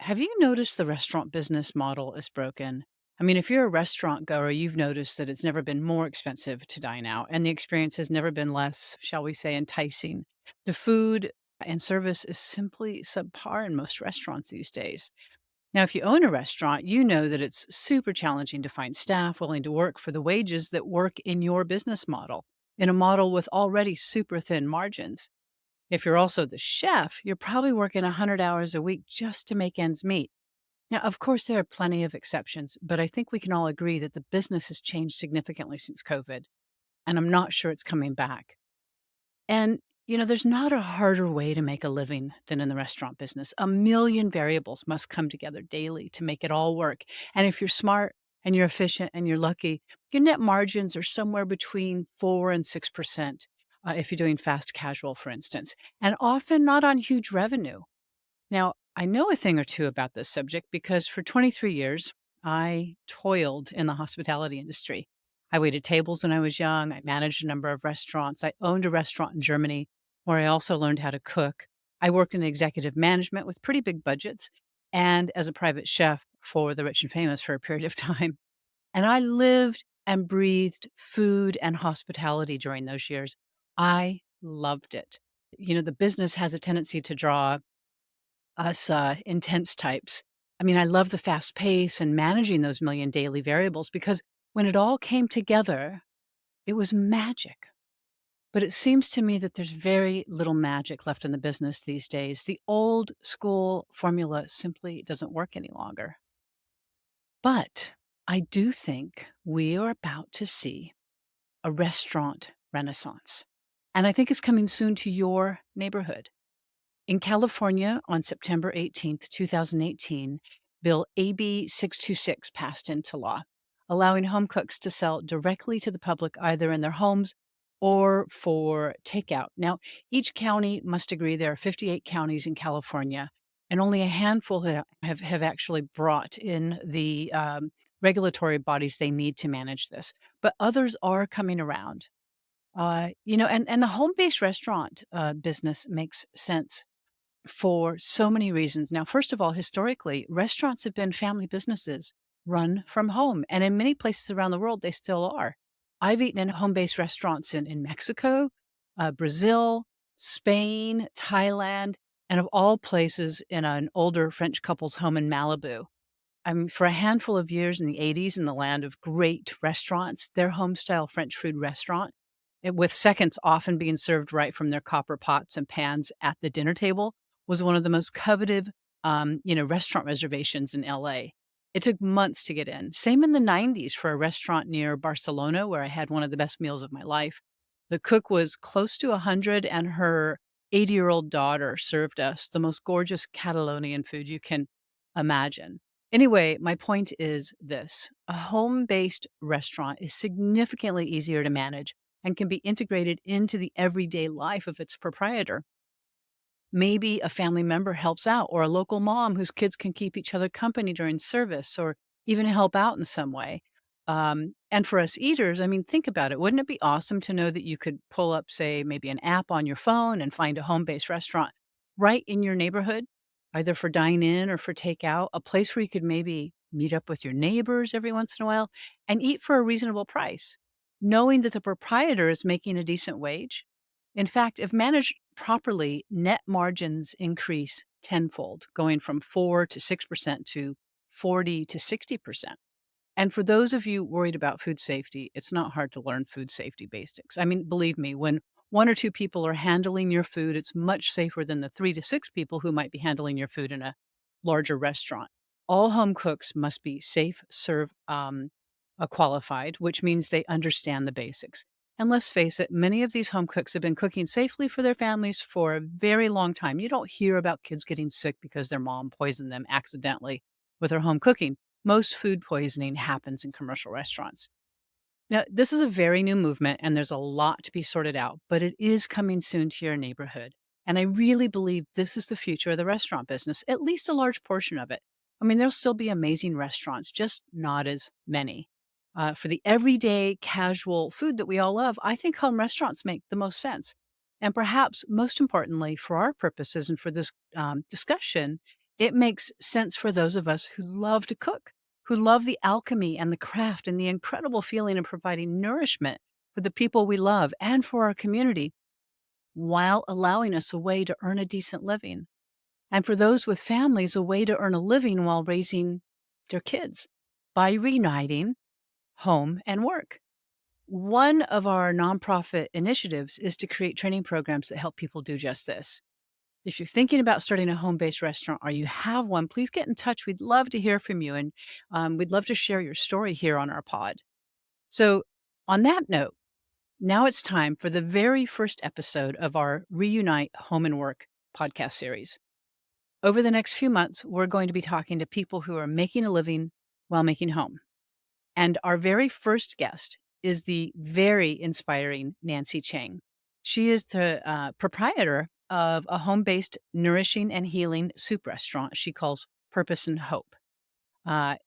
Have you noticed the restaurant business model is broken? I mean, if you're a restaurant goer, you've noticed that it's never been more expensive to dine out, and the experience has never been less, shall we say, enticing. The food and service is simply subpar in most restaurants these days. Now, if you own a restaurant, you know that it's super challenging to find staff willing to work for the wages that work in your business model, in a model with already super thin margins. If you're also the chef, you're probably working 100 hours a week just to make ends meet. Now, of course, there are plenty of exceptions, but I think we can all agree that the business has changed significantly since COVID, and I'm not sure it's coming back. And, there's not a harder way to make a living than in the restaurant business. A million variables must come together daily to make it all work. And if you're smart and you're efficient and you're lucky, your net margins are somewhere between 4 and 6%, if you're doing fast casual, for instance, and often not on huge revenue. Now, I know a thing or two about this subject because for 23 years, I toiled in the hospitality industry. I waited tables when I was young. I managed a number of restaurants. I owned a restaurant in Germany where I also learned how to cook. I worked in executive management with pretty big budgets and as a private chef for the rich and famous for a period of time. And I lived and breathed food and hospitality during those years. I loved it. The business has a tendency to draw us intense types. I mean, I love the fast pace and managing those million daily variables because when it all came together, it was magic. But it seems to me that there's very little magic left in the business these days. The old school formula simply doesn't work any longer. But I do think we are about to see a restaurant renaissance. And I think it's coming soon to your neighborhood. In California, on September 18th, 2018, Bill AB 626 passed into law, allowing home cooks to sell directly to the public either in their homes or for takeout. Now, each county must agree. There are 58 counties in California, and only a handful have actually brought in the regulatory bodies they need to manage this. But others are coming around. And the home based restaurant business makes sense for so many reasons. Now, first of all, historically, restaurants have been family businesses run from home. And in many places around the world, they still are. I've eaten in home based restaurants in Mexico, Brazil, Spain, Thailand, and of all places, in an older French couple's home in Malibu. For a handful of years in the 80s, in the land of great restaurants, their home style French food restaurant, with seconds often being served right from their copper pots and pans at the dinner table, was one of the most coveted, restaurant reservations in LA. It took months to get in. Same in the 90s for a restaurant near Barcelona where I had one of the best meals of my life. The cook was close to 100, and her 80-year-old daughter served us the most gorgeous Catalonian food you can imagine. Anyway, my point is this: a home based restaurant is significantly easier to manage and can be integrated into the everyday life of its proprietor. Maybe a family member helps out, or a local mom whose kids can keep each other company during service, or even help out in some way. And for us eaters, I mean, think about it. Wouldn't it be awesome to know that you could pull up, say, maybe an app on your phone and find a home based restaurant right in your neighborhood, either for dine in or for takeout, a place where you could maybe meet up with your neighbors every once in a while and eat for a reasonable price, knowing that the proprietor is making a decent wage? In fact, if managed properly, net margins increase tenfold, going from 4 to 6% to 40 to 60%. And for those of you worried about food safety, it's not hard to learn food safety basics. I mean, believe me, when one or two people are handling your food, it's much safer than the 3 to 6 people who might be handling your food in a larger restaurant. All home cooks must be safe, serve, qualified, which means they understand the basics. And let's face it, many of these home cooks have been cooking safely for their families for a very long time. You don't hear about kids getting sick because their mom poisoned them accidentally with her home cooking. Most food poisoning happens in commercial restaurants. Now, this is a very new movement and there's a lot to be sorted out, but it is coming soon to your neighborhood. And I really believe this is the future of the restaurant business, at least a large portion of it. I mean, there'll still be amazing restaurants, just not as many. For the everyday casual food that we all love, I think home restaurants make the most sense. And perhaps most importantly, for our purposes and for this discussion, It makes sense for those of us who love to cook, who love the alchemy and the craft and the incredible feeling of providing nourishment for the people we love and for our community while allowing us a way to earn a decent living. And for those with families, a way to earn a living while raising their kids by reuniting home and work. One of our nonprofit initiatives is to create training programs that help people do just this. If you're thinking about starting a home based restaurant or you have one, please get in touch. We'd love to hear from you and we'd love to share your story here on our pod. So, on that note, now it's time for the very first episode of our Reunite Home and Work podcast series. Over the next few months, we're going to be talking to people who are making a living while making home. And our very first guest is the very inspiring Nancy Chang. She is the proprietor of a home based nourishing and healing soup restaurant she calls Purpose and Hope. Uh,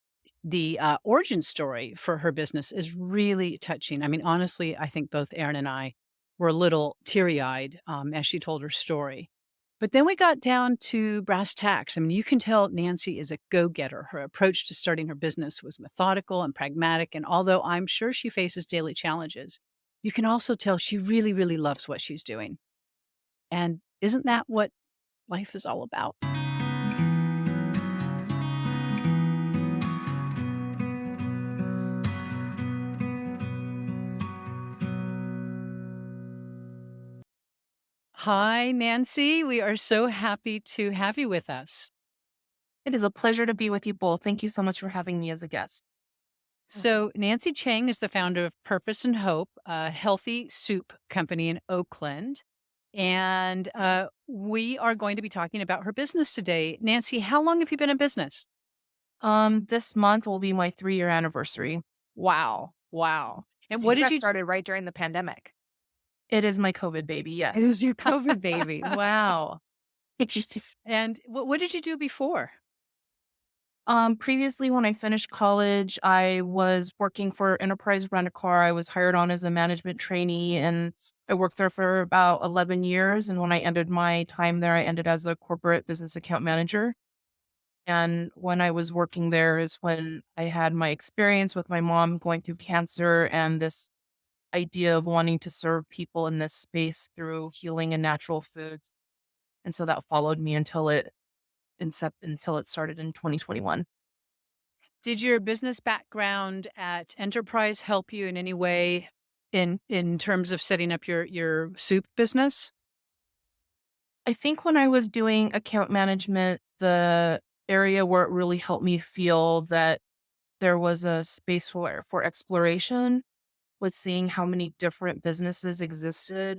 the origin story for her business is really touching. I mean, honestly, I think both Erin and I were a little teary eyed as she told her story. But then we got down to brass tacks. I mean, you can tell Nancy is a go getter. Her approach to starting her business was methodical and pragmatic. And although I'm sure she faces daily challenges, you can also tell she really, really loves what she's doing. And isn't that what life is all about? Hi, Nancy. We are so happy to have you with us. It is a pleasure to be with you both. Thank you so much for having me as a guest. So, Nancy Chang is the founder of Purpose and Hope, a healthy soup company in Oakland. And we are going to be talking about her business today. Nancy, how long have you been in business? This month will be my 3-year anniversary. Wow. Wow. And So what you did got you started right during the pandemic. It is my COVID baby, It yes. was your COVID baby. Wow. And what did you do before? Previously, when I finished college, I was working for Enterprise Rent a Car. I was hired on as a management trainee, and I worked there for about 11 years. And when I ended my time there, I ended as a corporate business account manager. And when I was working there is when I had my experience with my mom going through cancer and this idea of wanting to serve people in this space through healing and natural foods. And so that followed me until it started in 2021. Did your business background at Enterprise help you in any way in terms of setting up your soup business? I think when I was doing account management, the area where it really helped me feel that there was a space for exploration was seeing how many different businesses existed.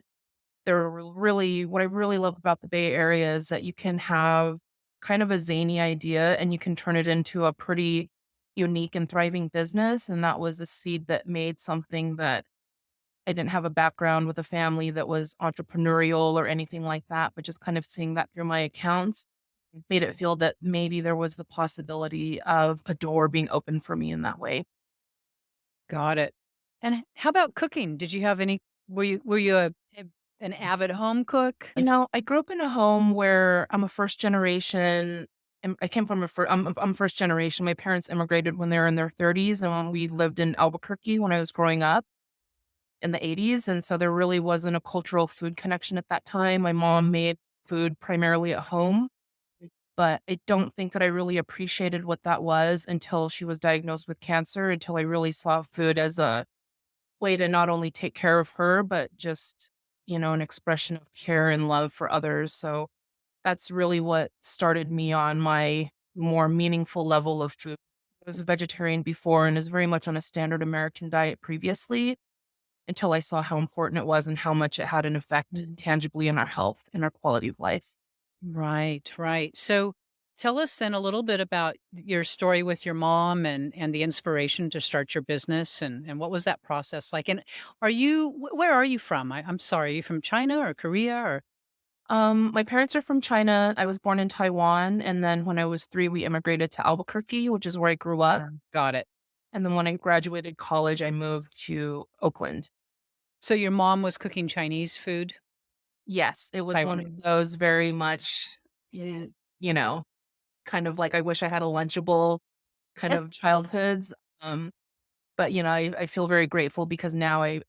There were really what I really love about the Bay Area is that you can have kind of a zany idea and you can turn it into a pretty unique and thriving business. And that was a seed that made something that I didn't have a background with a family that was entrepreneurial or anything like that, but just kind of seeing that through my accounts made it feel that maybe there was the possibility of a door being open for me in that way. Got it. And how about cooking? Did you have any were you an avid home cook? I grew up in a home where I'm a first generation. I came from I'm first generation. My parents immigrated when they were in their 30s, and when we lived in Albuquerque when I was growing up in the 80s, and so there really wasn't a cultural food connection at that time. My mom made food primarily at home, but I don't think that I really appreciated what that was until she was diagnosed with cancer. Until I really saw food as a way to not only take care of her, but just an expression of care and love for others. So that's really what started me on my more meaningful level of food. I was a vegetarian before and is very much on a standard American diet previously until I saw how important it was and how much it had an effect tangibly in our health and our quality of life. Right, right. So tell us then a little bit about your story with your mom and the inspiration to start your business and what was that process like? And where are you from? I'm sorry, are you from China or Korea or My parents are from China. I was born in Taiwan, and then when I was 3, we immigrated to Albuquerque, which is where I grew up. got it. And then when I graduated college, I moved to Oakland. So your mom was cooking Chinese food? Yes, it was one Taiwan. of those very much, yeah, you know, kind of like I wish I had a Lunchable kind of childhoods. Um, but, I feel very grateful because now I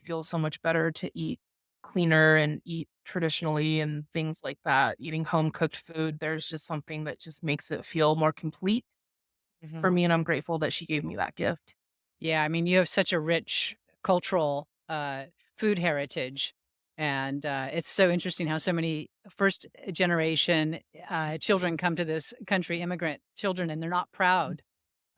feel so much better to eat cleaner and eat traditionally and things like that. Eating home cooked food, there's just something that just makes it feel more complete for Mhm. me, and I'm grateful that she gave me that gift. Yeah, I mean, you have such a rich cultural, food heritage, and, it's so interesting how so many first generation, children come to this country, immigrant children, and they're not proud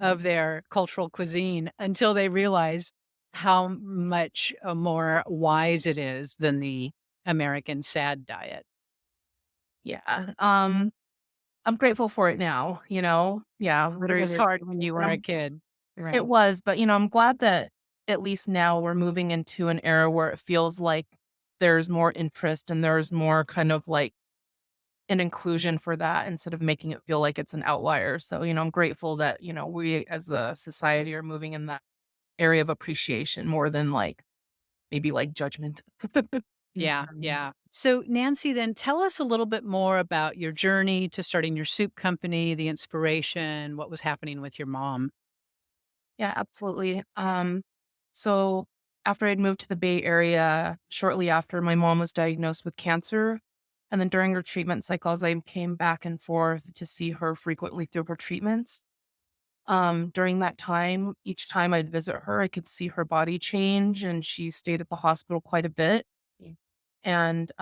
of their cultural cuisine until they realize how much, more wise it is than the American sad diet. Yeah, I'm grateful for it now, Yeah, But it very, was very hard when grateful, you and were a kid. it Right. was, but, I'm glad that at least now we're moving into an era where it feels like there's more interest and there's more kind of like an inclusion for that instead of making it feel like it's an outlier. So, I'm grateful that, we as a society are moving in that area of appreciation more than like maybe like judgment. Yeah, Mhm. yeah. So, Nancy, then tell us a little bit more about your journey to starting your soup company, the inspiration, what was happening with your mom. Yeah, absolutely. So after I'd moved to the Bay Area, shortly after my mom was diagnosed with cancer, and then during her treatment cycles, I came back and forth to see her frequently through her treatments. During that time, each time I'd visit her, I could see her body change, and she stayed at the hospital quite a bit. And,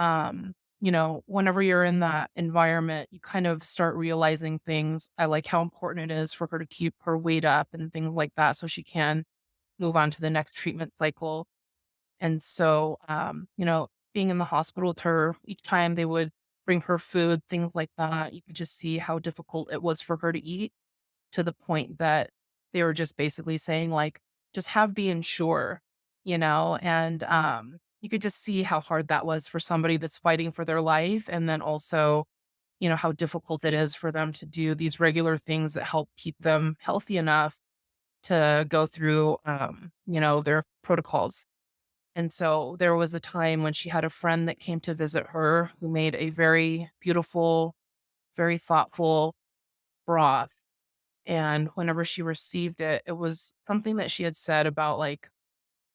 whenever you're in that environment, you kind of start realizing things. I like how important it is for her to keep her weight up and things like that so she can move on to the next treatment cycle. And so, being in the hospital with her, each time they would bring her food, things like that, you could just see how difficult it was for her to eat to the point that they were just basically saying, like, just have the Ensure, and you could just see how hard that was for somebody that's fighting for their life. And then also, how difficult it is for them to do these regular things that help keep them healthy enough to go through, their protocols. And so there was a time when she had a friend that came to visit her who made a very beautiful, very thoughtful broth. And whenever she received it, it was something that she had said about, like,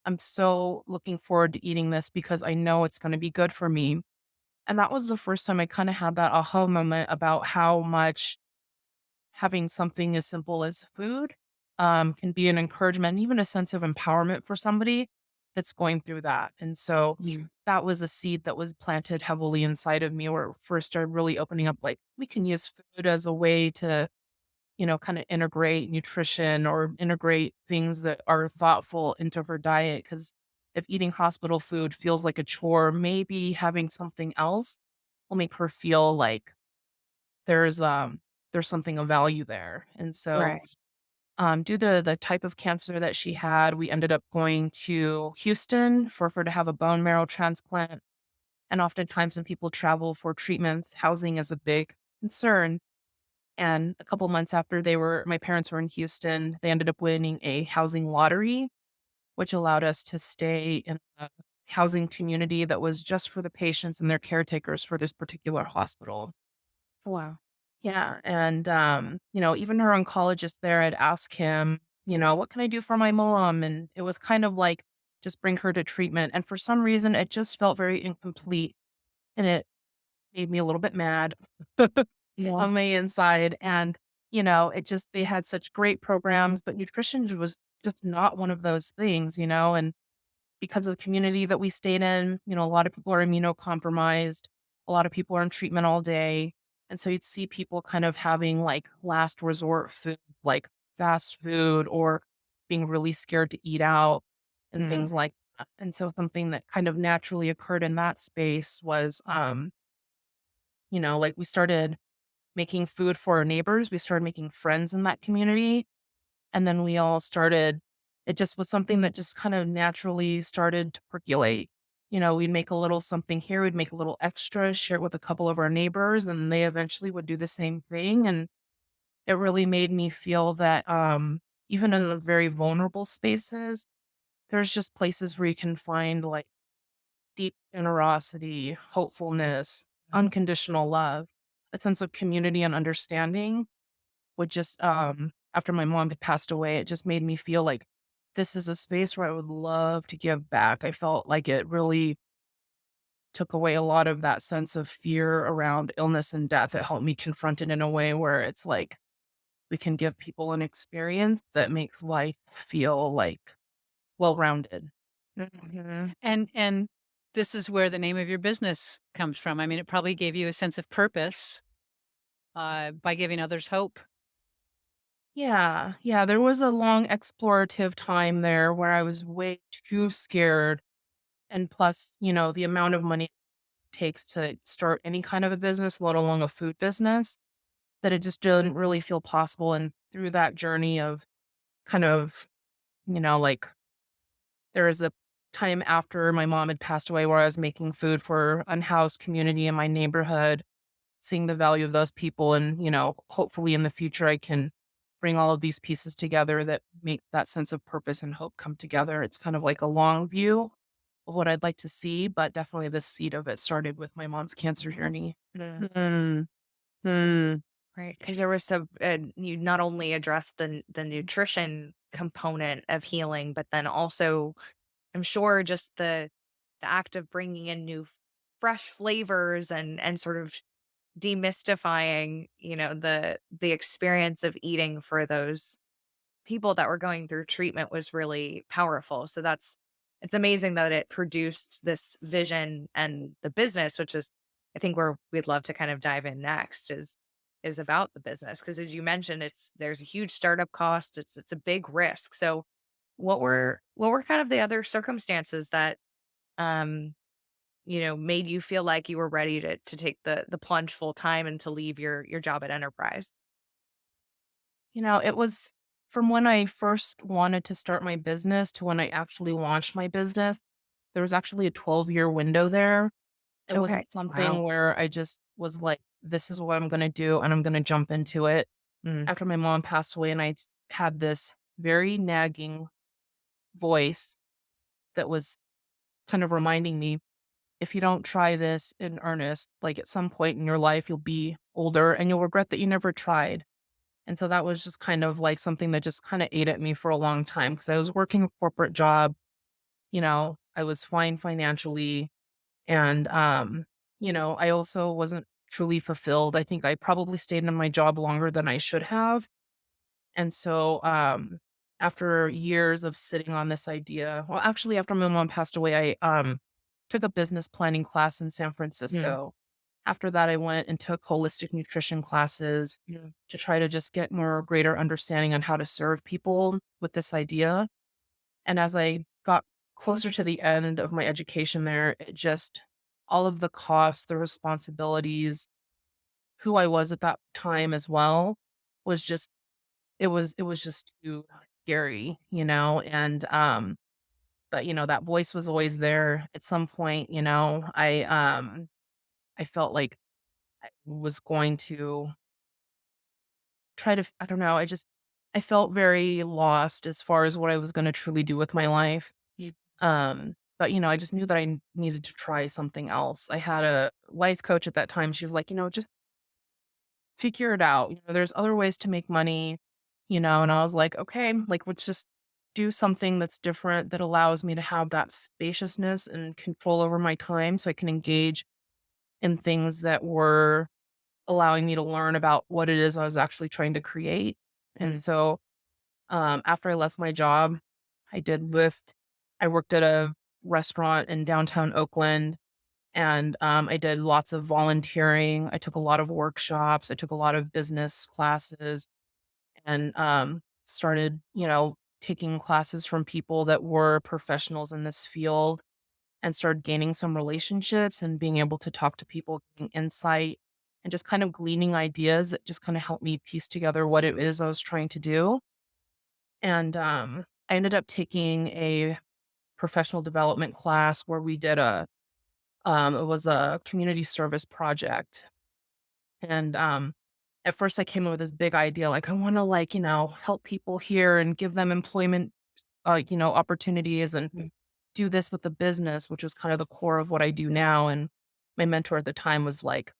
I'm so looking forward to eating this because I know it's going to be good for me. And that was the first time I kind of had that aha moment about how much having something as simple as food can be an encouragement, even a sense of empowerment for somebody that's going through that. And so that was a seed that was planted heavily inside of me where it first started really opening up like, we can use food as a way to, kind of integrate nutrition or integrate things that are thoughtful into her diet. Because if eating hospital food feels like a chore, maybe having something else will make her feel like there's um there's something of value there. And so Right. due to the type of cancer that she had, we ended up going to Houston for her to have a bone marrow transplant. And oftentimes when people travel for treatments, housing is a big concern. And a couple months after my parents were in Houston, they ended up winning a housing lottery, which allowed us to stay in a housing community that was just for the patients and their caretakers for this particular hospital. Wow. Yeah, and, even her oncologist there, I'd ask him, "What can I do for my mom?" And it was kind of like, just bring her to treatment, and for some reason, it just felt very incomplete, and it made me a little bit mad Yeah. on my inside, and, it just they had such great programs, but nutrition was just not one of those things, and because of the community that we stayed in, a lot of people are immunocompromised. A lot of people are in treatment all day. And so you'd see people kind of having like last resort food, like fast food or being really scared to eat out and Mm. things like that. And so something that kind of naturally occurred in that space was, like we started making food for our neighbors. We started making friends in that community and then we all started it just was something that just kind of naturally started to percolate. We'd make a little something here, we'd make a little extra, share it with a couple of our neighbors, and they eventually would do the same thing. And it really made me feel that even in the very vulnerable spaces, there's just places where you can find like deep generosity, hopefulness, unconditional love, a sense of community and understanding would just, after my mom had passed away, it just made me feel like this is a space where I would love to give back. I felt like it really took away a lot of that sense of fear around illness and death. It helped me confront it in a way where it's like we can give people an experience that makes life feel like well-rounded. Mhm. And this is where the name of your business comes from. I mean, it probably gave you a sense of purpose, by giving others hope. Yeah, yeah, there was a long explorative time there where I was way too scared, and plus, the amount of money it takes to start any kind of a business, let alone a food business, that it just didn't really feel possible, and through that journey of kind of, like, there was a time after my mom had passed away where I was making food for unhoused community in my neighborhood, seeing the value of those people, and, hopefully in the future I can bring all of these pieces together that make that sense of purpose and hope come together. It's kind of like a long view of what I'd like to see, but definitely the seed of it started with my mom's cancer journey. Mm, Mm, mm. right, because there was some you not only addressed the nutrition component of healing, but then also, I'm sure just the act of bringing in new fresh flavors and sort of demystifying, the experience of eating for those people that were going through treatment was really powerful. So it's amazing that it produced this vision, and the business, which is I think where we'd love to kind of dive in next, is about the business, because as you mentioned, there's a huge startup cost. It's a big risk. So what were kind of the other circumstances that um made you feel like you were ready to take the plunge full time and to leave your job at Enterprise? It was from when I first wanted to start my business to when I actually launched my business, there was actually a 12-year window there. It Okay. wasn't Wow. something where I just was like, this is what I'm going to do and I'm going to jump into it. Mm. After my mom passed away, and had this very nagging voice that was kind of reminding me, if you don't try this in earnest, like at some point in your life, you'll be older and you'll regret that you never tried. And so that was just kind of like something that just kind of ate at me for a long time because I was working a corporate job, I was fine financially. And, I also wasn't truly fulfilled. I think I probably stayed in my job longer than I should have. And so, after years of sitting on this idea, well, actually, after my mom passed away, I took a business planning class in San Mm. Francisco. After that, I went and took holistic nutrition classes Yeah. to try to just get more greater understanding on how to serve people with this idea. And as I got closer to the end of my education there, it just all of the costs, the responsibilities, who I was at that time as well was just it was just too scary, and, but, that voice was always there. At some point, I felt like I was going to try to I don't know, I felt very lost as far as what I was gonna truly do with my life. Yeah. But, I just knew that I needed to try something else. I had a life coach at that time. She was like, "Just figure it out. There's other ways to make money," and I was like, "Okay, like, let's just do something that's different that allows me to have that spaciousness and control over my time so I can engage in things that were allowing me to learn about what it is I was actually trying to create." And Mm. so, after I left my job, I did Lyft. I worked at a restaurant in downtown Oakland, and, I did lots of volunteering. I took a lot of workshops. I took a lot of business classes, and, started, taking classes from people that were professionals in this field, and started gaining some relationships and being able to talk to people, getting insight, and just kind of gleaning ideas that just kinda helped me piece together what it is I was trying to do. And, I ended up taking a professional development class where we did it was a community service project. And, at first I came in with this big idea, like, I wanna, like, help people here and give them employment, opportunities, and Mm. do this with the business, which was kind of the core of what I do now. And my mentor at the time was like,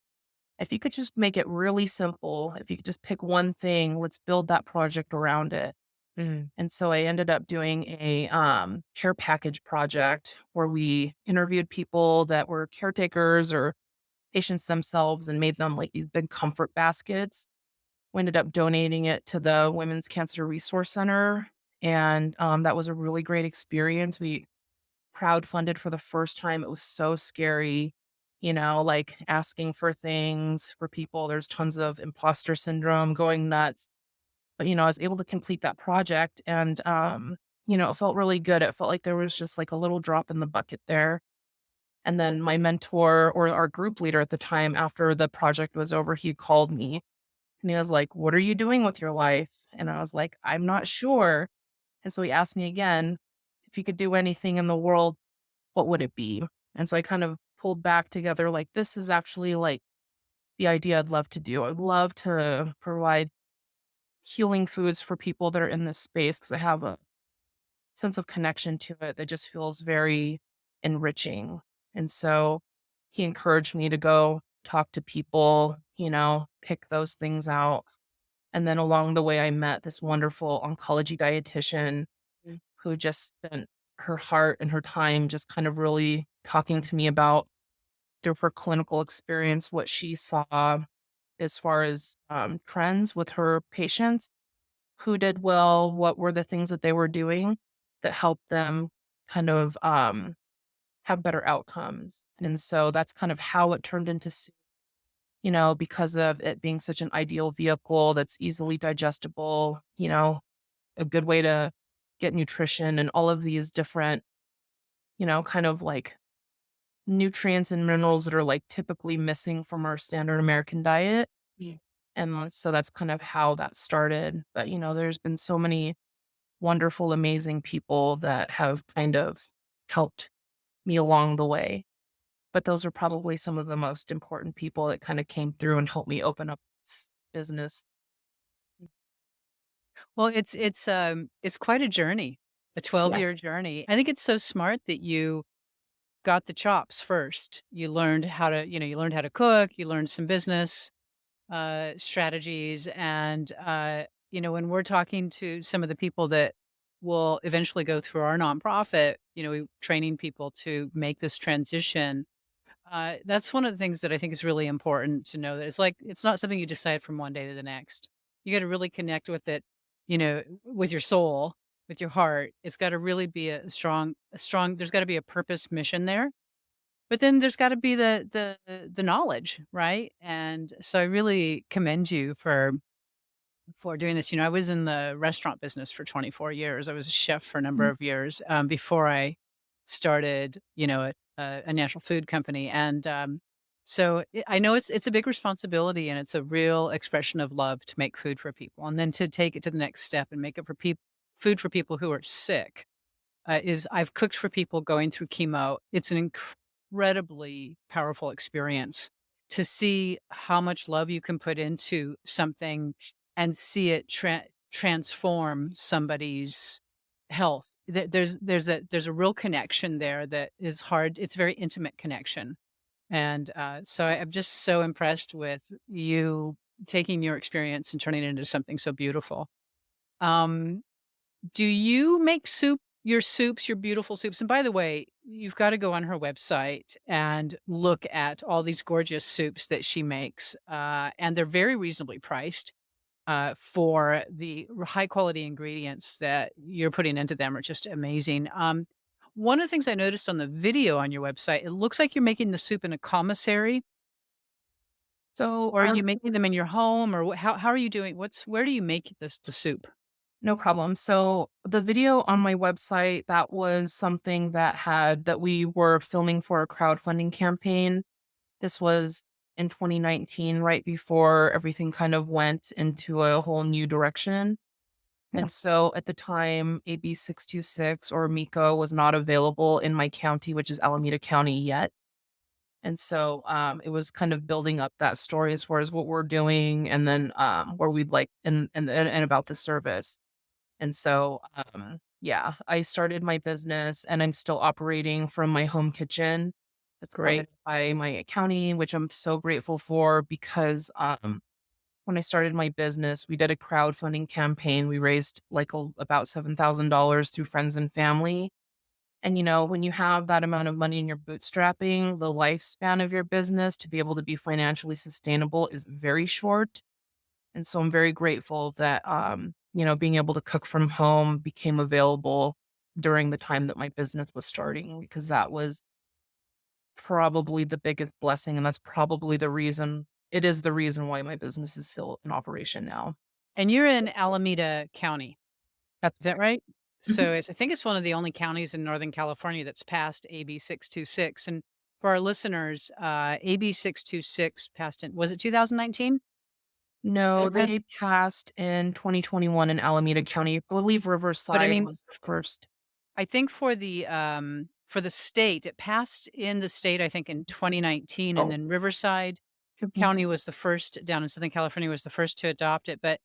If you could just make it really simple, if you could just pick one thing, let's build that project around it. Mm. And so I ended up doing a care package project where we interviewed people that were caretakers or patients themselves and made them like these big comfort baskets. We ended up donating it to the Women's Cancer Resource Center. And that was a really great experience. We crowdfunded for the first time. It was so scary, like asking for things for people. There's tons of imposter syndrome going nuts. But, I was able to complete that project and, it felt really good. It felt like there was just like a little drop in the bucket there. And then my mentor or our group leader at the time, after the project was over, he called me and he was like, "What are you doing with your life?" And I was like, "I'm not sure." And so he asked me again, if he could do anything in the world, what would it be? And so I kind of pulled back together, like, this is actually like the idea I'd love to do. I'd love to provide healing foods for people that are in this space because I have a sense of connection to it that just feels very enriching. And so he encouraged me to go talk to people, pick those things out. And then along the way, I met this wonderful oncology dietitian Mm. who just spent her heart and her time just kind of really talking to me about through her clinical experience, what she saw as far as trends with her patients, who did well, what were the things that they were doing that helped them kind of have better outcomes. And so that's kind of how it turned into soup, because of it being such an ideal vehicle that's easily digestible, a good way to get nutrition and all of these different, kind of like nutrients and minerals that are like typically missing from our standard American diet. Yeah. And so that's kind of how that started. But, there's been so many wonderful, amazing people that have kind of helped me along the way. But those are probably some of the most important people that kind of came through and helped me open up this business. Well, it's quite a journey, a 12-year Yes. journey. I think it's so smart that you got the chops first. You learned how to, you learned how to cook, you learned some business strategies, and when we're talking to some of the people that will eventually go through our nonprofit, training people to make this transition. That's one of the things that I think is really important to know, that it's not something you decide from one day to the next. You got to really connect with it, with your soul, with your heart. It's got to really be a strong. There's got to be a purpose, mission there. But then there's got to be the knowledge, right? And so I really commend you for doing this. I was in the restaurant business for 24 years. I was a chef for a number Mhm. of years before I started, a natural food company. And so I know it's a big responsibility, and it's a real expression of love to make food for people, and then to take it to the next step and make it for people, food for people who are sick. Is I've cooked for people going through chemo. It's an incredibly powerful experience to see how much love you can put into something and see it transform somebody's health. There's a real connection there that is hard. It's a very intimate connection, and so I'm just so impressed with you taking your experience and turning it into something so beautiful. Um, do you make your soups, your beautiful soups? And by the way, you've got to go on her website and look at all these gorgeous soups that she makes. And they're very reasonably priced for the high quality ingredients that you're putting into them are just amazing. One of the things I noticed on the video on your website, it looks like you're making the soup in a commissary, So or are our you making them in your home, or how are you doing? Where do you make the soup? No problem. So the video on my website, that was something that we were filming for a crowdfunding campaign. This was in 2019, right before everything kind of went into a whole new direction. Yeah. And so at the time, AB 626 or MECO was not available in my county, which is Alameda County yet. And so it was kind of building up that story as far as what we're doing and then where we'd like and about the service. And so, yeah, I started my business and I'm still operating from my home kitchen. It's Great. funded by my county, which I'm so grateful for because when I started my business, we did a crowdfunding campaign. We raised about $7,000 through friends and family. And when you have that amount of money and you're bootstrapping, the lifespan of your business to be able to be financially sustainable is very short. And so I'm very grateful that being able to cook from home became available during the time that my business was starting because that was probably the biggest blessing, and that's probably the reason why my business is still in operation now. And you're in Alameda County, That's is that correct. right? Mhm. So I think it's one of the only counties in Northern California that's passed AB 626. And for our listeners, AB 626 passed in, was it 2019 that No, it passed? they passed in 2021 in Alameda County. I believe But I Riverside mean, was the first. I think for the state, it passed in the state, I think in 2019, and Oh. then Riverside Mhm. County was the first down in Southern California was the first to adopt it. But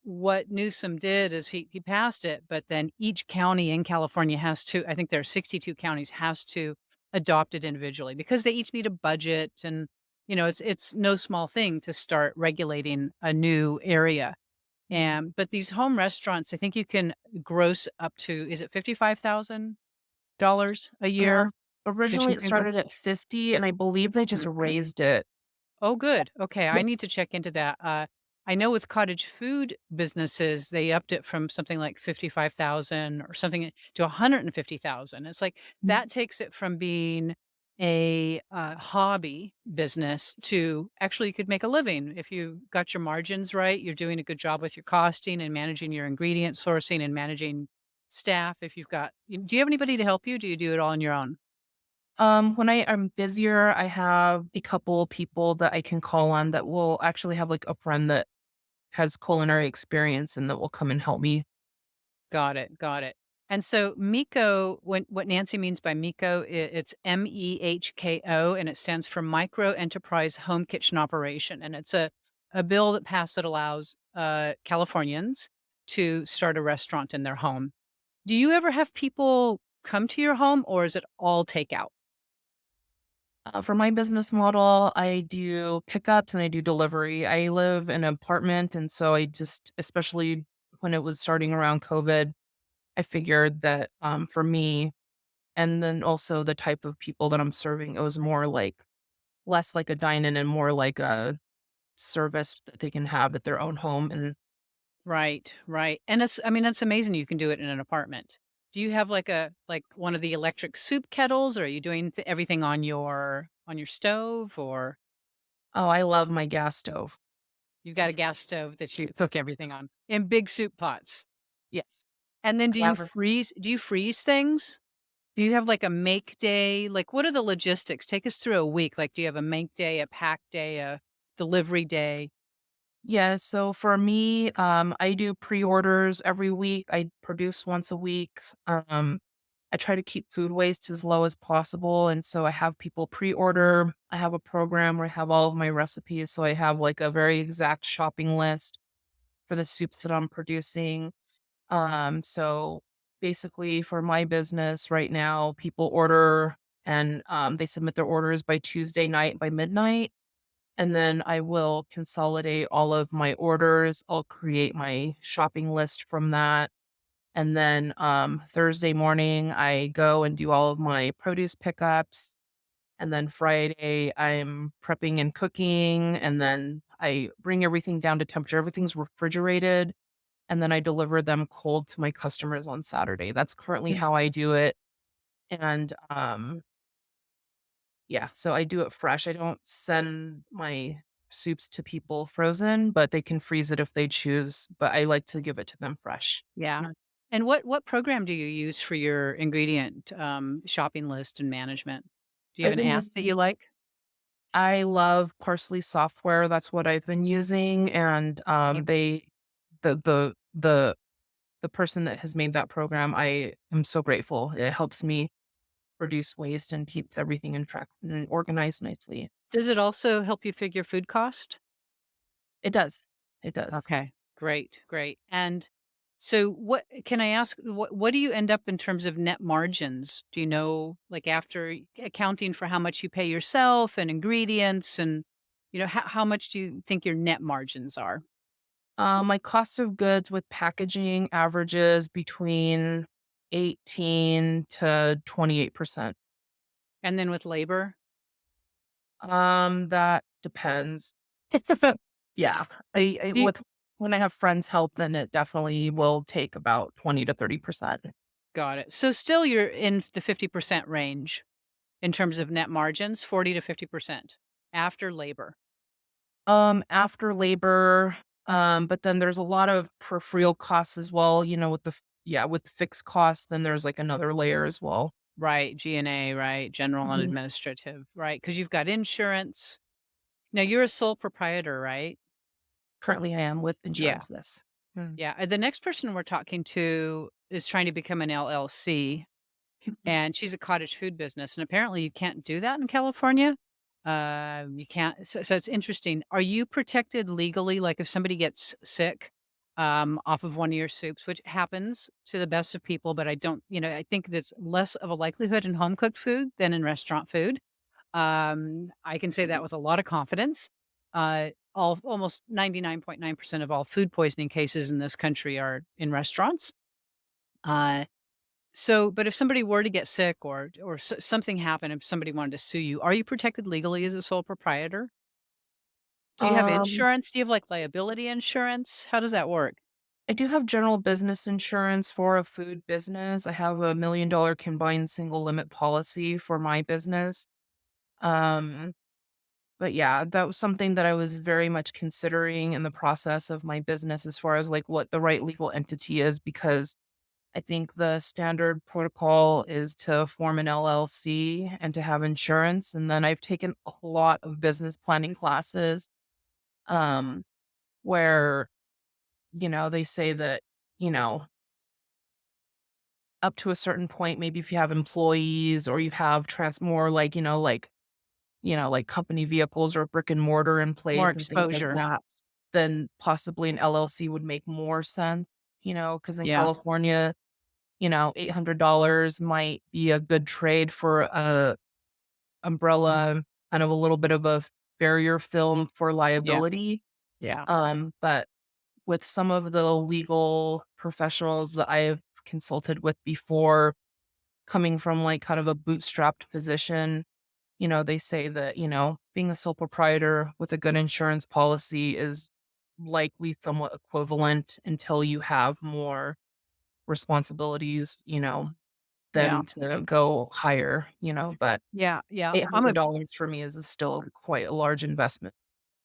what Newsom did is he passed it, but then each county in California has to, I think there are 62 counties, has to adopt it individually because they each need a budget, and it's no small thing to start regulating a new area. Yeah. And but these home restaurants, I think you can gross up to, is it $55,000 a Uh, year that Originally you it can grow? started at 50 and I believe they just raised it. Oh, good. Okay, Yeah. I need to check into that. I know with cottage food businesses, they upped it from something like 55,000 or something to 150,000. It's like Mm. that takes it from being a hobby business to actually you could make a living if you got your margins right. You're doing a good job with your costing and managing your ingredient sourcing and managing staff. If you've got, do you have anybody to help you? Do you do it all on your own? When I am busier, I have a couple people that I can call on that will actually have like a friend that has culinary experience and that will come and help me. Got it, got it. And so MEHKO, when what Nancy means by MEHKO, it's MEHKO, and it stands for Micro Enterprise Home Kitchen Operation, and it's a bill that passed that allows Californians to start a restaurant in their home. Do you ever have people come to your home, or is it all takeout? For my business model, I do pickups and I do delivery. I live in an apartment. And so especially when it was starting around COVID, I figured that for me, and then also the type of people that I'm serving, it was less like a dine in and more like a service that they can have at their own home. And Right, right. And it's, I mean, that's amazing you can do it in an apartment. Do you have like one of the electric soup kettles, or are you doing everything on your stove, or oh, I love my gas stove. you've got a gas stove that you cook everything on in big soup pots? Yes. And then I love do you freeze things? Do you have like a make day? Like what are the logistics? Take us through a week. Like do you have a make day, a pack day, a delivery day? Yeah, so for me, I do pre-orders every week. I produce once a week. I try to keep food waste as low as possible, and so I have people pre-order. I have a program where I have all of my recipes, so I have like a very exact shopping list for the soups that I'm producing. So basically for my business right now, people order and they submit their orders by Tuesday night by midnight. And then I will consolidate all of my orders. I'll create my shopping list from that. And then Thursday morning, I go and do all of my produce pickups. And then Friday, I'm prepping and cooking. And then I bring everything down to temperature. Everything's refrigerated. And then I deliver them cold to my customers on Saturday. That's currently how I do it. And yeah, so I do it fresh. I don't send my soups to people frozen, but they can freeze it if they choose, but I like to give it to them fresh. Yeah. Mm. And what program do you use for your ingredient shopping list and management? Do you have I've an been app that using you like? I love Parsley software, that's what I've been using, and, they the the person that has made that program, I am so grateful. It helps me reduce waste and keeps everything in track and organized nicely. Does it also help you figure food cost? It does. It does. Okay. Great, great. And So what can I ask, what do you end up in terms of net margins? Do you know, like, after accounting for how much you pay yourself and ingredients and, how much do you think your net margins are? My cost of goods with packaging averages between 18 to 28%. And then with labor? That depends. Yeah. I Do you with when I have friends help, then it definitely will take about 20 to 30%. got it. So still you're in the 50% range in terms of net margins, 40 to 50% after labor. After labor, but then there's a lot of peripheral costs as well, with with fixed costs, then there's like another layer as well. Right, G&A, right, general and Mhm. administrative, right? Because 'cause you've got insurance. Now you're a sole proprietor, right? Currently I am with Yeah. insurance, yes. Mm. Yeah, the next person we're talking to is trying to become an LLC, and she's a cottage food business, and apparently you can't do that in California. You can't. So it's interesting. Are you protected legally? Like if somebody gets sick off of one of your soups, which happens to the best of people, but I don't. I think there's less of a likelihood in home cooked food than in restaurant food. I can say that with a lot of confidence. Almost 99.9% of all food poisoning cases in this country are in restaurants. Uh, but if somebody were to get sick or something happened, if somebody wanted to sue you, are you protected legally as a sole proprietor? Do you have Um, insurance? Do you have like liability insurance? How does that work? I do have general business insurance for a food business. I have a $1,000,000 combined single limit policy for my business. Um, but yeah, that was something that I was very much considering in the process of my business as far as like what the right legal entity is, because I think the standard protocol is to form an LLC and to have insurance. And then I've taken a lot of business planning classes, um, where, they say that, you know, up to a certain point, maybe if you have employees or you have more like, like company vehicles or brick and mortar in place More and things like exposure. that, then possibly an LLC would make more sense, because in Yeah. California, $800 might be a good trade for a umbrella, kind of a little bit of a barrier film for Yeah. liability. Yeah. But with some of the legal professionals that I've consulted with before, coming from like kind of a bootstrapped position, they say that, being a sole proprietor with a good insurance policy is likely somewhat equivalent until you have more responsibilities, Yeah. than to go higher, but Yeah. Yeah. $800 for me is still quite a large investment.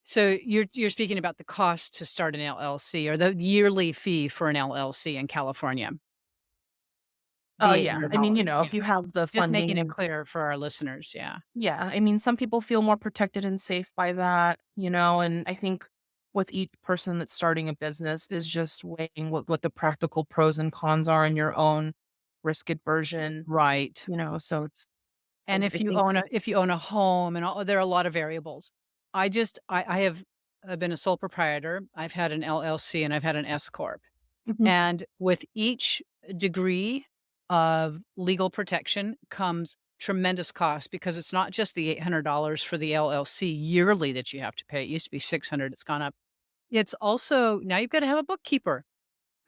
So you're speaking about the cost to start an LLC or the yearly fee for an LLC in California, Oh, the yeah. I mean, $800. Yeah. if you have the Just making it funding, clear for our listeners. Yeah. yeah, I mean, some people feel more protected and safe by that, and I think with each person that's starting a business is just weighing what the practical pros and cons are in your own risk aversion, Right. so it's And I if you think own a home and all, there are a lot of variables. I have been a sole proprietor. I've had an LLC and I've had an S corp. Mhm. And with each degree of legal protection comes tremendous cost because it's not just the $800 for the LLC yearly that you have to pay. It used to be 600, it's gone up. It's also now you've got to have a bookkeeper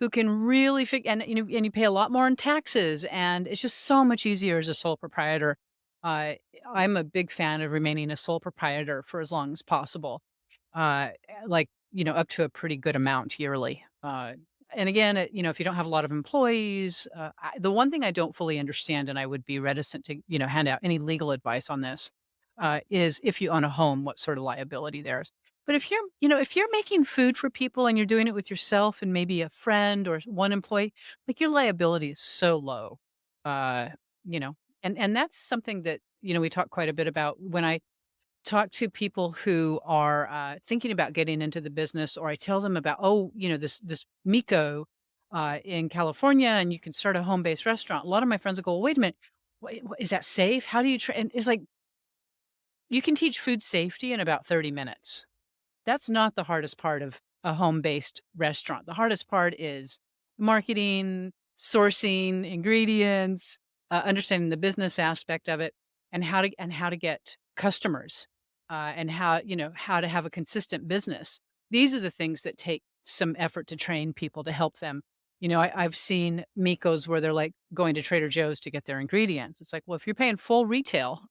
who can really and you pay a lot more in taxes, and it's just so much easier as a sole proprietor. Uh, I'm a big fan of remaining a sole proprietor for as long as possible, like, up to a pretty good amount yearly. And again, if you don't have a lot of employees, the one thing I don't fully understand, and I would be reticent to, hand out any legal advice on this, is if you own a home, what sort of liability there is. But if you're making food for people and you're doing it with yourself and maybe a friend or one employee, like your liability is so low. Uh, you know, and that's something that, we talk quite a bit about when I talk to people who are thinking about getting into the business, or I tell them about, oh, this Miko in California, and you can start a home based restaurant. A lot of my friends will go, well, wait a minute, is that safe? How do you And it's like you can teach food safety in about 30 minutes. That's not the hardest part of a home based restaurant. The hardest part is marketing, sourcing, ingredients, understanding the business aspect of it, and how to get customers, and how how to have a consistent business. These are the things that take some effort to train people to help them. I've seen Miko's where they're like going to Trader Joe's to get their ingredients. It's like, well, if you're paying full retail,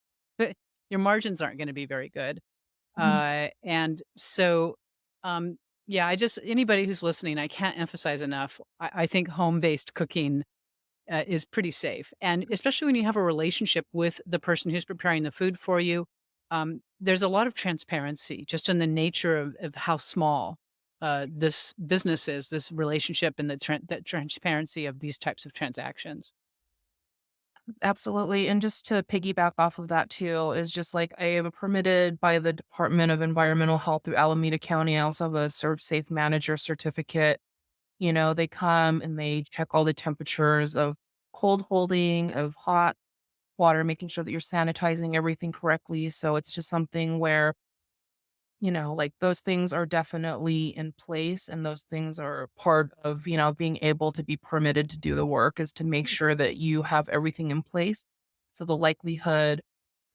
your margins aren't going to be very good. Mhm. And so, um, yeah, I just anybody who's listening, I can't emphasize enough. I think home-based cooking is pretty safe, and especially when you have a relationship with the person who's preparing the food for you. There's a lot of transparency just in the nature of how small this business is, this relationship, and the transparency of these types of transactions. Absolutely, and just to piggyback off of that too, is just like I am permitted by the Department of Environmental Health through Alameda County. I also have a Serve Safe Manager certificate. They come and they check all the temperatures of cold holding, of hot water, making sure that you're sanitizing everything correctly. So it's just something where, like those things are definitely in place and those things are part of, being able to be permitted to do the work is to make sure that you have everything in place. So the likelihood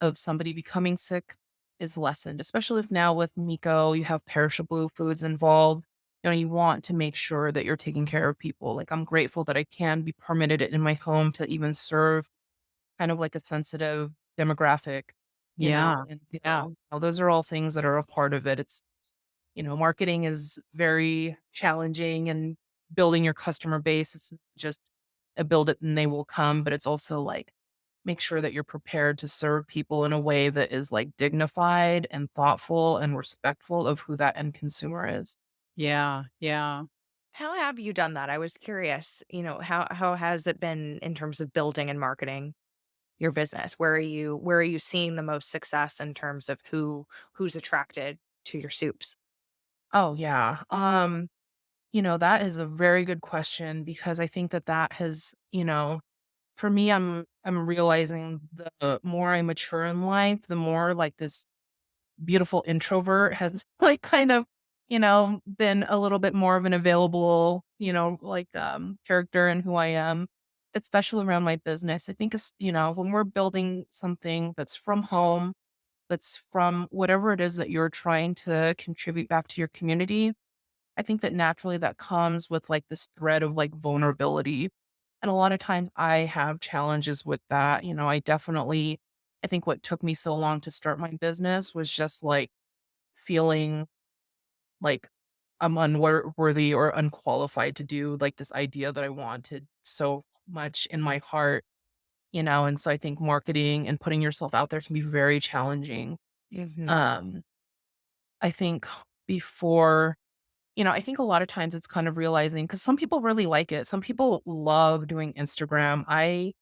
of somebody becoming sick is lessened, especially if now with Miko, you have perishable foods involved. You want to make sure that you're taking care of people. Like I'm grateful that I can be permitted in my home to even serve kind of like a sensitive demographic, Yeah, and yeah, so those are all things that are a part of it. Marketing is very challenging and building your customer base. It's not just a build it and they will come, but it's also like make sure that you're prepared to serve people in a way that is like dignified and thoughtful and respectful of who that end consumer is. yeah, yeah. How have you done that? I was curious, how has it been in terms of building and marketing your business? Where are you seeing the most success in terms of who's attracted to your soups? Oh yeah. That is a very good question because I think that that has, for me, I'm realizing the more I mature in life, the more like this beautiful introvert has like kind of, been a little bit more of an available, like character in who I am, especially around my business. I think it's, when we're building something that's from home, that's from whatever it is that you're trying to contribute back to your community, I think that naturally that comes with like this thread of like vulnerability. And a lot of times I have challenges with that. I think what took me so long to start my business was just like feeling like I'm unworthy or unqualified to do like this idea that I wanted so much in my heart, and so I think marketing and putting yourself out there can be very challenging. Mhm. Um, I think before I think a lot of times it's kind of realizing because some people really like it. Some people love doing Instagram. I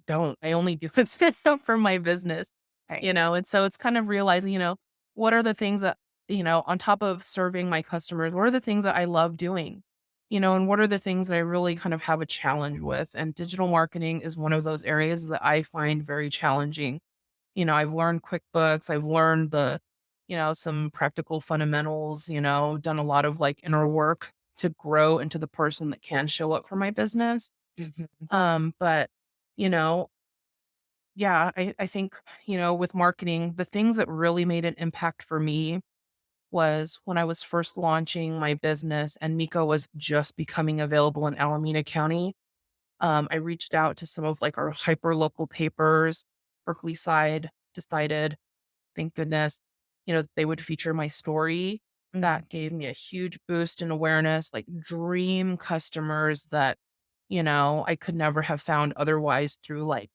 don't. I only do it stuff for my business, Right. and so it's kind of realizing, what are the things that, on top of serving my customers, what are the things that I love doing? And what are the things that I really kind of have a challenge with? And digital marketing is one of those areas that I find very challenging. I've learned QuickBooks, I've learned some practical fundamentals, done a lot of like inner work to grow into the person that can show up for my business. Mhm. But, you know, yeah, I think, with marketing, the things that really made an impact for me was when I was first launching my business and Miko was just becoming available in Alameda County. I reached out to some of like our hyper local papers. Berkeley side decided, thank goodness, that they would feature my story. Mhm. That gave me a huge boost in awareness, like dream customers that, I could never have found otherwise through like,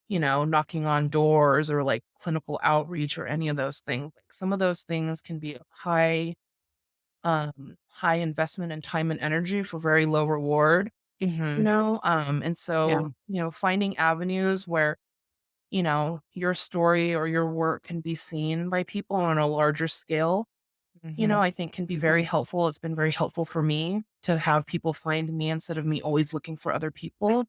knocking on doors or like clinical outreach or any of those things. Like some of those things can be high investment in time and energy for very low reward, Mhm. and Yeah. so, finding avenues where your story or your work can be seen by people on a larger scale, Mhm. I think can be very helpful. It's been very helpful for me to have people find me instead of me always looking for other people.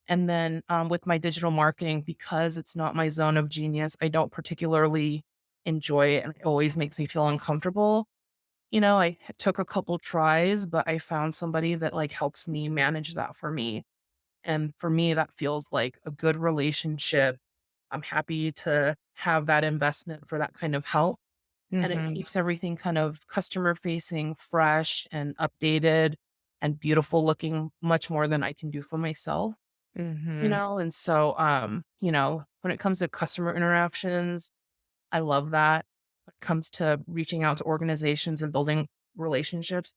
And then with my digital marketing, because it's not my zone of genius, I don't particularly enjoy it and it always makes me feel uncomfortable. I took a couple tries, but I found somebody that like helps me manage that for me. And for me, that feels like a good relationship. I'm happy to have that investment for that kind of help. And it Mhm. keeps everything kind of customer facing, fresh and updated and beautiful looking much more than I can do for myself. Mhm. And so when it comes to customer interactions, I love that. When it comes to reaching out to organizations and building relationships,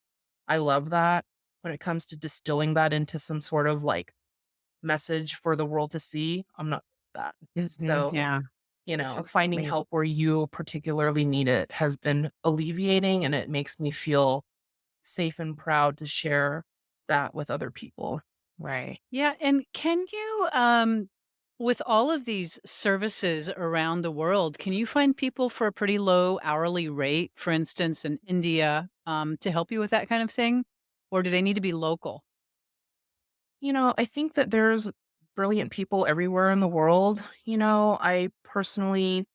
I love that. When it comes to distilling that into some sort of like message for the world to see, I'm not that. Mhm. So, Yeah. finding Amazing. help where you particularly need it has been alleviating and it makes me feel safe and proud to share that with other people. Right. Yeah, and can you, with all of these services around the world, can you find people for a pretty low hourly rate, for instance, in India, to help you with that kind of thing? Or do they need to be local? I think that there's brilliant people everywhere in the world. I personally,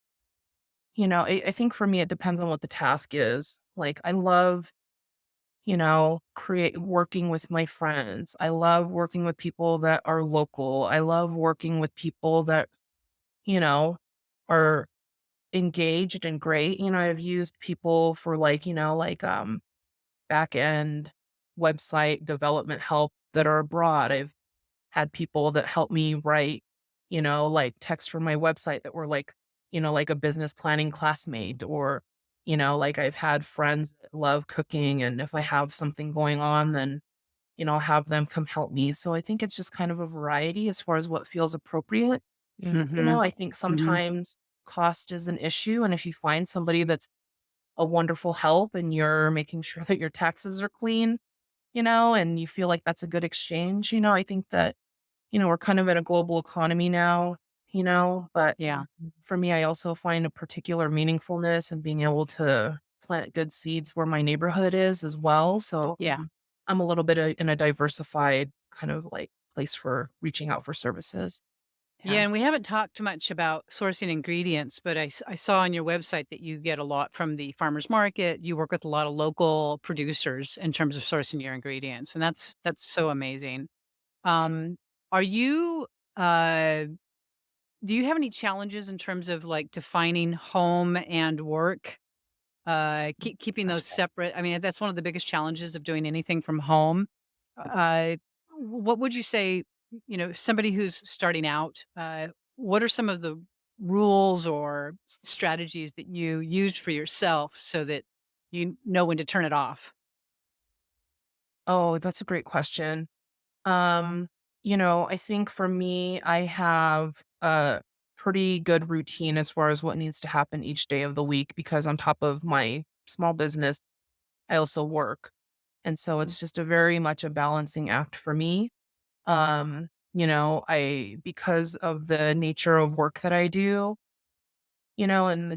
I think for me, it depends on what the task is. Like, I love, create working with my friends. I love working with people that are local. I love working with people that, you know, are engaged and great. I've used people for like, back end website development help that are abroad. I've had people that help me write, like text for my website that were like a business planning classmate or, like I've had friends that love cooking. And if I have something going on, then, I'll have them come help me. So I think it's just kind of a variety as far as what feels appropriate. Mhm. I think Mhm. sometimes cost is an issue. And if you find somebody that's a wonderful help and you're making sure that your taxes are clean, and you feel like that's a good exchange, I think that we're kind of in a global economy now, but Yeah. for me, I also find a particular meaningfulness in being able to plant good seeds where my neighborhood is as well. So Yeah. I'm a little bit in a diversified kind of like place for reaching out for services. Yeah, Yeah. and we haven't talked much about sourcing ingredients, but I saw on your website that you get a lot from the farmers market. You work with a lot of local producers in terms of sourcing your ingredients, and that's so amazing. Um, are you uh do you have any challenges in terms of like defining home and work? Keeping those separate. I mean, that's one of the biggest challenges of doing anything from home. Uh, what would you say, somebody who's starting out, what are some of the rules or strategies that you use for yourself so that you know when to turn it off? Oh, that's a great question. I think for me, I have a pretty good routine as far as what needs to happen each day of the week because on top of my small business, I also work. And so it's just a very much a balancing act for me. I because of the nature of work that I do, and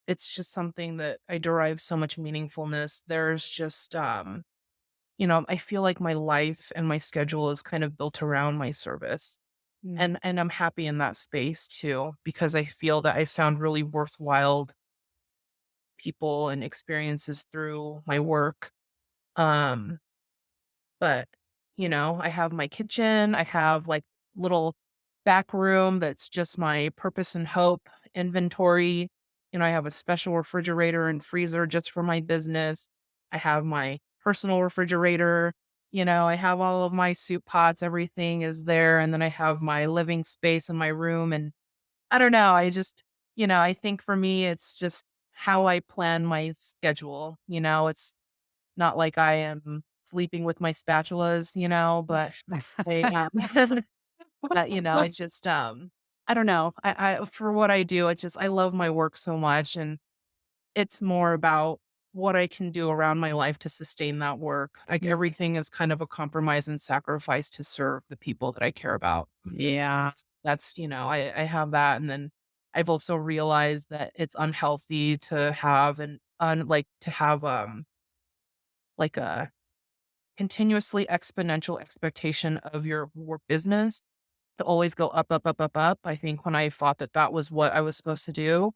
it's just something that I derive so much meaningfulness. There's just I feel like my life and my schedule is kind of built around my service. Mm. And I'm happy in that space too, because I feel that I found really worthwhile people and experiences through my work. Um, but I have my kitchen, I have like little back room that's just my purpose and hope inventory. I have a special refrigerator and freezer just for my business. I have my personal refrigerator. I have all of my soup pots, everything is there. And then I have my living space in my room. And I don't know. I think for me, it's just how I plan my schedule. It's not like I am sleeping with my spatulas, but I, but, it's just, I don't know. I for what I do, it's just I love my work so much, and it's more about what I can do around my life to sustain that work. Like, Mm. everything is kind of a compromise and sacrifice to serve the people that I care about. Yeah. I have that, and then I've also realized that it's unhealthy to have like a continuously exponential expectation of your work business to always go up, up, up, up, up. I think when I thought that that was what I was supposed to do,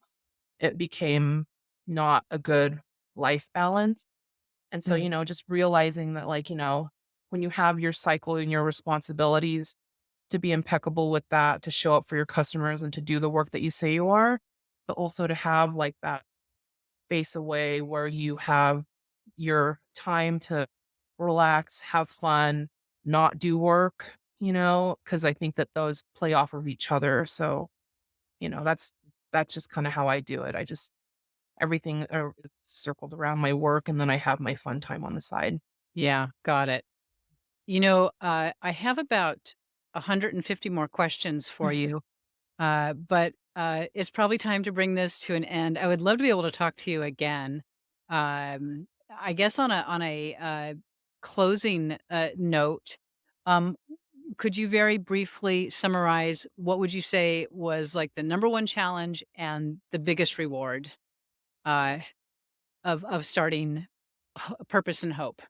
it became not a good life balance. And so, Mm. just realizing that, when you have your cycle and your responsibilities, to be impeccable with that, to show up for your customers and to do the work that you say you are, but also to have like that space away where you have your time to relax, have fun, not do work, because I think that those play off of each other. So, that's just kind of how I do it. I just everything is circled around my work, and then I have my fun time on the side. Yeah, got it. I have about 150 more questions for you, but it's probably time to bring this to an end. I would love to be able to talk to you again. I guess on a closing note, um, could you very briefly summarize what would you say was like the number one challenge and the biggest reward uh, of starting purpose and hope?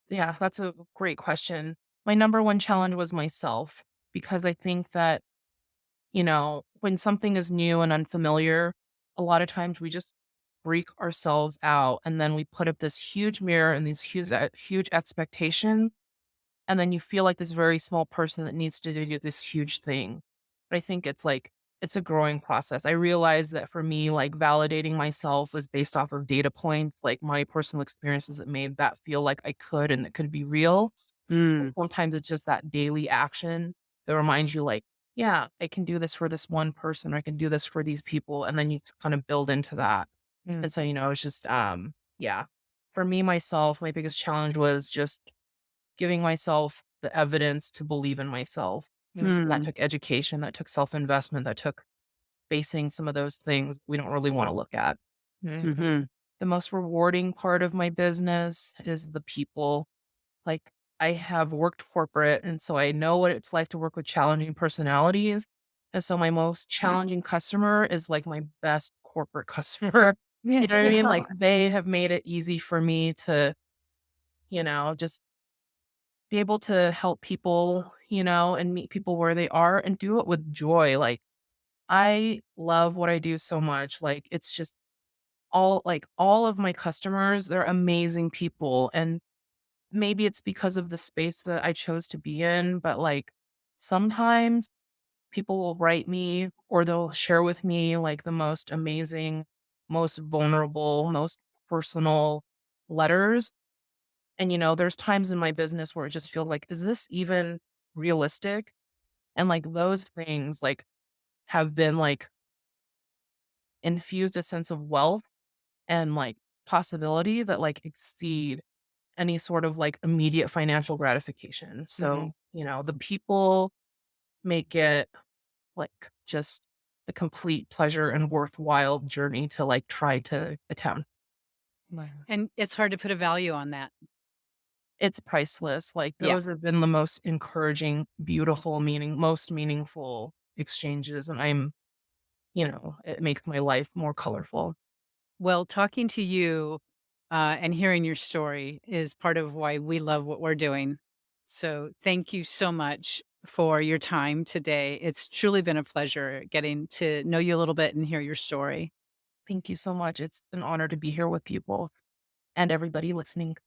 Yeah, that's a great question. My number one challenge was myself because I think that, when something is new and unfamiliar, a lot of times we just freak ourselves out and then we put up this huge mirror and these huge expectations. And then you feel like this very small person that needs to do this huge thing. But I think it's a growing process. I realized that for me, like validating myself was based off of data points, like my personal experiences that made that feel like I could and it could be real. But Mm, sometimes it's just that daily action that reminds you, like, yeah, I can do this for this one person, or I can do this for these people. And then you kind of build into that. Mm, And so, it's just, yeah. For me, myself, my biggest challenge was just giving myself the evidence to believe in myself. mm, That mm, took education, that took self-investment, that took facing some of those things we don't really wanna look at. mm, mhm, The most rewarding part of my business is the people. Like, I have worked corporate, and so I know what it's like to work with challenging personalities, and so my most challenging customer is, like, my best corporate customer. yeah. You know what I mean? Like, they have made it easy for me to, just be able to help people, and meet people where they are and do it with joy. Like, I love what I do so much. Like, it's just all of my customers, they're amazing people. And maybe it's because of the space that I chose to be in, but like sometimes people will write me or they'll share with me like the most amazing, most vulnerable, most personal letters. And, there's times in my business where it just feels like, is this even realistic? And like those things like have been like infused a sense of wealth and like possibility that like exceed any sort of like immediate financial gratification. Mhm. So, the people make it like just a complete pleasure and worthwhile journey to like try to attempt. Wow. and it's hard to put a value on that. It's priceless. Like Yeah. those have been the most encouraging, beautiful, most meaningful exchanges. And it makes my life more colorful. Well, talking to you, and hearing your story is part of why we love what we're doing. So thank you so much for your time today. It's truly been a pleasure getting to know you a little bit and hear your story. Thank you so much. It's an honor to be here with you both and everybody listening.